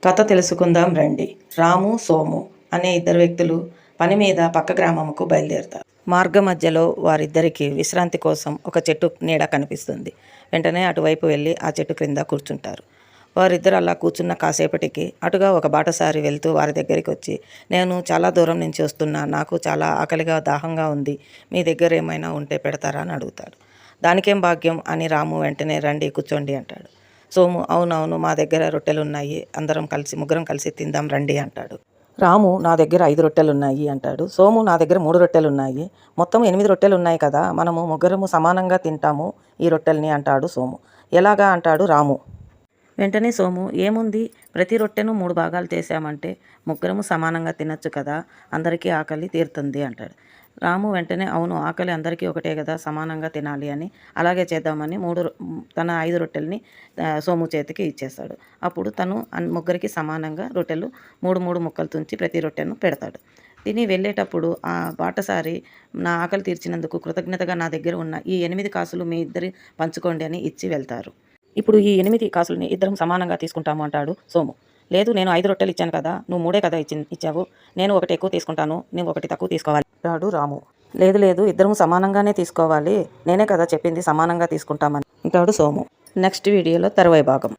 కథ తెలుసుకుందాం రండి. రాము, సోము అనే ఇద్దరు వ్యక్తులు పని మీద పక్క గ్రామంకు బయలుదేరుతారు. మార్గ మధ్యలో వారిద్దరికీ విశ్రాంతి కోసం ఒక చెట్టు నీడ కనిపిస్తుంది. వెంటనే అటువైపు వెళ్ళి ఆ చెట్టు క్రింద కూర్చుంటారు. వారిద్దరు అలా కూర్చున్న కాసేపటికి అటుగా ఒక బాటసారి వెళ్తూ వారి దగ్గరికి వచ్చి, నేను చాలా దూరం నుంచి వస్తున్నా, నాకు చాలా ఆకలిగా దాహంగా ఉంది, మీ దగ్గర ఏమైనా ఉంటే పెడతారా అని అడుగుతాడు. దానికేం భాగ్యం అని రాము వెంటనే రండి కూర్చోండి అంటాడు. సోము అవునవును, మా దగ్గర రొట్టెలున్నాయి, ముగ్గురం కలిసి తిందాం రండి అంటాడు. రాము నా దగ్గర 5 రొట్టెలున్నాయి అంటాడు. సోము నా దగ్గర 3 రొట్టెలున్నాయి, మొత్తం 8 రొట్టెలున్నాయి కదా, మనము ముగ్గురము సమానంగా తింటాము ఈ రొట్టెల్ని అంటాడు సోము. ఎలాగా అంటాడు రాము. వెంటనే సోము, ఏముంది, ప్రతి రొట్టెను 3 భాగాలు చేశామంటే ముగ్గురము సమానంగా తినచ్చు కదా, అందరికీ ఆకలి తీరుతుంది అంటాడు. రాము వెంటనే అవును, ఆకలి అందరికీ ఒకటే కదా, సమానంగా తినాలి అని అలాగే చేద్దామని తన 5 రొట్టెల్ని సోము చేతికి ఇచ్చేస్తాడు. అప్పుడు తను ముగ్గురికి సమానంగా రొట్టెలు 3 ముక్కలు తుంచి ప్రతి రొట్టెను పెడతాడు. తిని వెళ్ళేటప్పుడు ఆ బాటసారి నా ఆకలి తీర్చినందుకు కృతజ్ఞతగా నా దగ్గర ఉన్న ఈ 8 కాసులు మీ ఇద్దరి పంచుకోండి అని ఇచ్చి వెళ్తారు. ఇప్పుడు ఈ 8 కాసులని ఇద్దరం సమానంగా తీసుకుంటాము అంటాడు సోము. లేదు, నేను 5 రొట్టెలు ఇచ్చాను కదా, నువ్వు 3 కదా ఇచ్చావు, నేను ఒకటి ఎక్కువ తీసుకుంటాను, నువ్వు ఒకటి తక్కువ తీసుకోవాలి అంటాడు రాము. లేదు లేదు, ఇద్దరం సమానంగానే తీసుకోవాలి, నేనే కదా చెప్పింది సమానంగా తీసుకుంటామని అంటాడు సోము. నెక్స్ట్ వీడియోలో తరువాయి భాగం.